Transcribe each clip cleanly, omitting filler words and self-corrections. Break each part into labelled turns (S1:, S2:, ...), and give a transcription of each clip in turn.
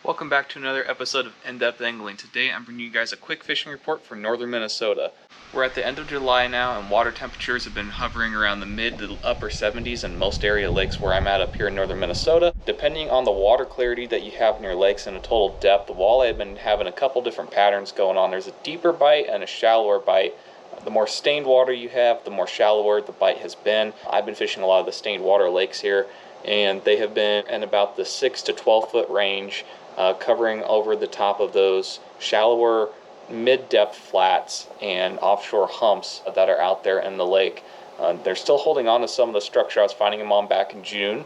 S1: Welcome back to another episode of In-Depth Angling. Today I'm bringing you guys a quick fishing report for northern Minnesota. We're at the end of July now and water temperatures have been hovering around the mid to upper 70s in most area lakes where I'm at up here in northern Minnesota. Depending on the water clarity that you have in your lakes and the total depth, the walleye have been having a couple different patterns going on. There's a deeper bite and a shallower bite. The more stained water you have, the more shallower the bite has been. I've been fishing a lot of the stained water lakes here, and they have been in about the 6 to 12 foot range, covering over the top of those shallower mid-depth flats and offshore humps that are out there in the lake. They're still holding on to some of the structure I was finding them on back in June,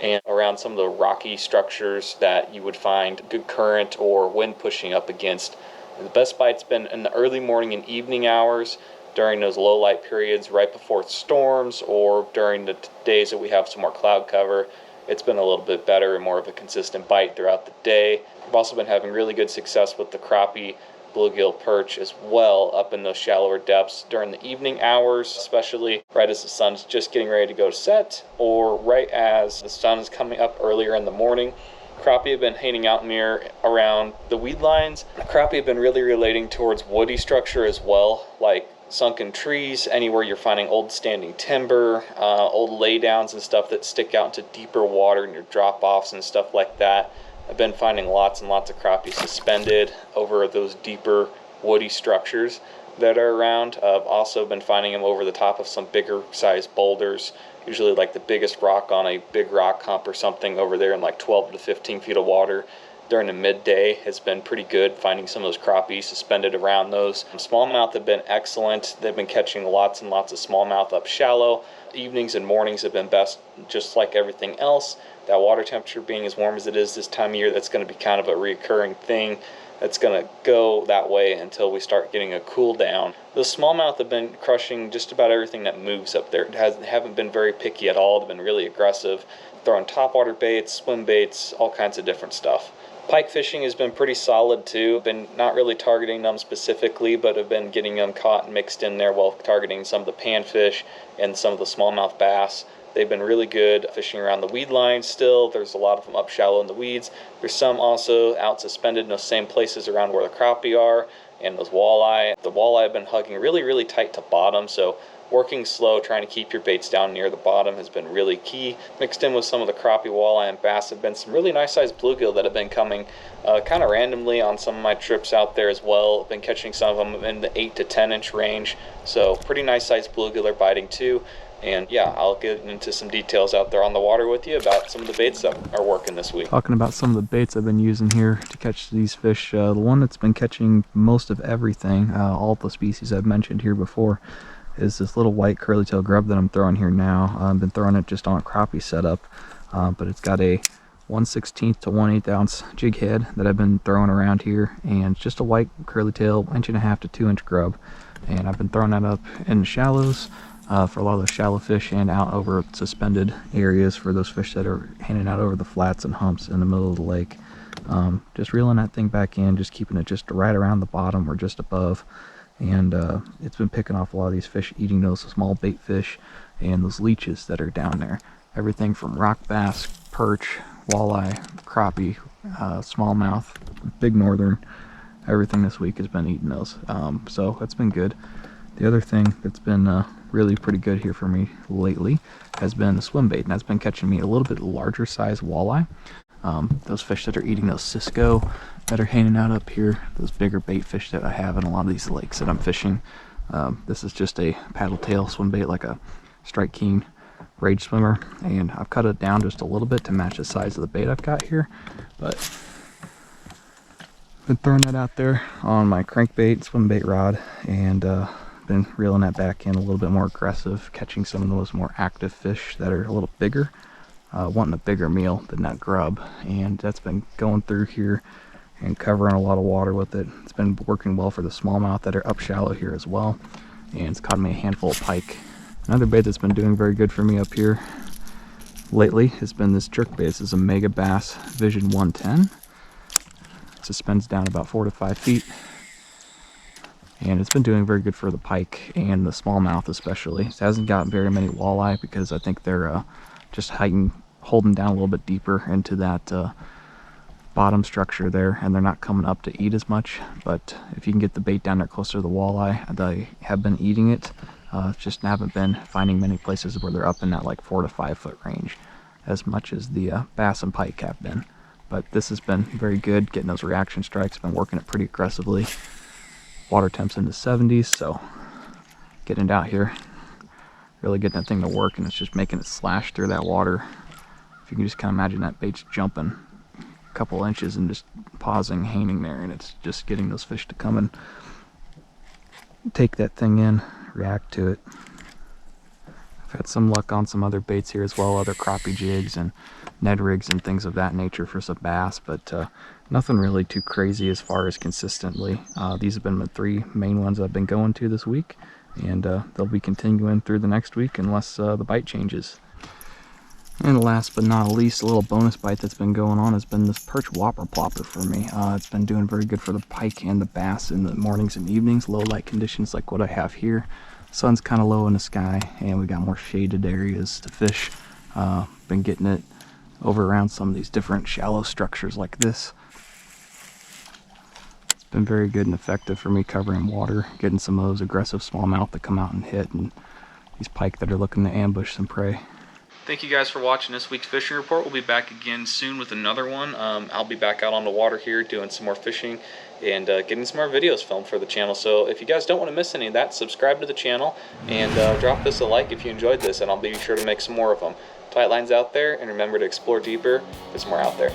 S1: and around some of the rocky structures that you would find good current or wind pushing up against. The best bite's been in the early morning and evening hours during those low light periods right before storms, or during the days that we have some more cloud cover. It's been a little bit better and more of a consistent bite throughout the day. I've also been having really good success with the crappie, bluegill, perch as well up in those shallower depths during the evening hours, especially right as the sun's just getting ready to go to set, or right as the sun is coming up earlier in the morning. Crappie have been hanging out near around the weed lines. Crappie have been really relating towards woody structure as well, like sunken trees, anywhere you're finding old standing timber, old laydowns and stuff that stick out into deeper water and your drop-offs and stuff like that. I've been finding lots and lots of crappie suspended over those deeper woody structures that are around. I've also been finding them over the top of some bigger sized boulders, usually like the biggest rock on a big rock hump or something over there in like 12 to 15 feet of water. During the midday has been pretty good, finding some of those crappie suspended around those. Smallmouth have been excellent. They've been catching lots and lots of smallmouth up shallow. Evenings and mornings have been best, just like everything else. That water temperature being as warm as it is this time of year, that's going to be kind of a recurring thing. That's going to go that way until we start getting a cool down. The smallmouth have been crushing just about everything that moves up there. Haven't been very picky at all. They've been really aggressive, throwing topwater baits, swim baits, all kinds of different stuff. Pike fishing has been pretty solid too. Been not really targeting them specifically, but have been getting them caught and mixed in there while targeting some of the panfish and some of the smallmouth bass. They've been really good fishing around the weed lines still. There's a lot of them up shallow in the weeds. There's some also out suspended in those same places around where the crappie are and those walleye. The walleye have been hugging really tight to bottom, so working slow, trying to keep your baits down near the bottom has been really key. Mixed in with some of the crappie, walleye, and bass have been some really nice sized bluegill that have been coming kind of randomly on some of my trips out there as well. I've been catching some of them in the 8 to 10 inch range, so pretty nice sized bluegill are biting too. And yeah, I'll get into some details out there on the water with you about some of the baits that are working this week.
S2: Talking about some of the baits I've been using here to catch these fish, the one that's been catching most of everything, all the species I've mentioned here before, is this little white curly tail grub that I'm throwing here now. I've been throwing it just on a crappie setup, but it's got a 1/16 to 1/8 ounce jig head that I've been throwing around here, and it's just a white curly tail 1.5 to 2 inch grub. And I've been throwing that up in the shallows for a lot of those shallow fish, and out over suspended areas for those fish that are hanging out over the flats and humps in the middle of the lake. Just reeling that thing back in, just keeping it just right around the bottom or just above. And it's been picking off a lot of these fish, eating those small bait fish and those leeches that are down there. Everything from rock bass, perch, walleye, crappie, smallmouth, big northern, everything this week has been eating those. So that's been good. The other thing that's been really pretty good here for me lately has been the swim bait, and that's been catching me a little bit larger size walleye. Those fish that are eating those Cisco that are hanging out up here, those bigger bait fish that I have in a lot of these lakes that I'm fishing. This is just a paddle tail swim bait, like a Strike King Rage Swimmer, and I've cut it down just a little bit to match the size of the bait I've got here, but I've been throwing that out there on my crankbait swim bait rod, and been reeling that back in a little bit more aggressive, catching some of those more active fish that are a little bigger, wanting a bigger meal than that grub. And that's been going through here and covering a lot of water with it. It's been working well for the smallmouth that are up shallow here as well, and it's caught me a handful of pike. Another bait that's been doing very good for me up here lately has been this jerk bait. This is a Mega Bass Vision 110. It suspends down about 4 to 5 feet, and it's been doing very good for the pike and the smallmouth especially. It hasn't got very many walleye because I think they're just holding down a little bit deeper into that bottom structure there, and they're not coming up to eat as much. But if you can get the bait down there closer to the walleye, they have been eating it. Just haven't been finding many places where they're up in that like 4 to 5 foot range as much as the bass and pike have been. But this has been very good, getting those reaction strikes. Been working it pretty aggressively. Water temps in the 70s, so getting it out here, really getting that thing to work, and it's just making it slash through that water. If you can just kind of imagine that bait's jumping a couple inches and just pausing, hanging there, and it's just getting those fish to come and take that thing in, react to it. I've had some luck on some other baits here as well, other crappie jigs and Ned rigs and things of that nature for some bass, but nothing really too crazy as far as consistently. These have been the 3 main ones I've been going to this week, and they'll be continuing through the next week unless the bite changes. And last but not least, a little bonus bite that's been going on has been this perch whopper plopper for me. It's been doing very good for the pike and the bass in the mornings and evenings, low light conditions like what I have here. Sun's kind of low in the sky, and we got more shaded areas to fish. Been getting it over around some of these different shallow structures like this. It's been very good and effective for me covering water, getting some of those aggressive smallmouth that come out and hit, and these pike that are looking to ambush some prey.
S1: Thank you guys for watching this week's fishing report. We'll be back again soon with another one. I'll be back out on the water here doing some more fishing and getting some more videos filmed for the channel. So if you guys don't want to miss any of that, subscribe to the channel and drop this a like if you enjoyed this, and I'll be sure to make some more of them. Tight lines out there, and remember to explore deeper. There's more out there.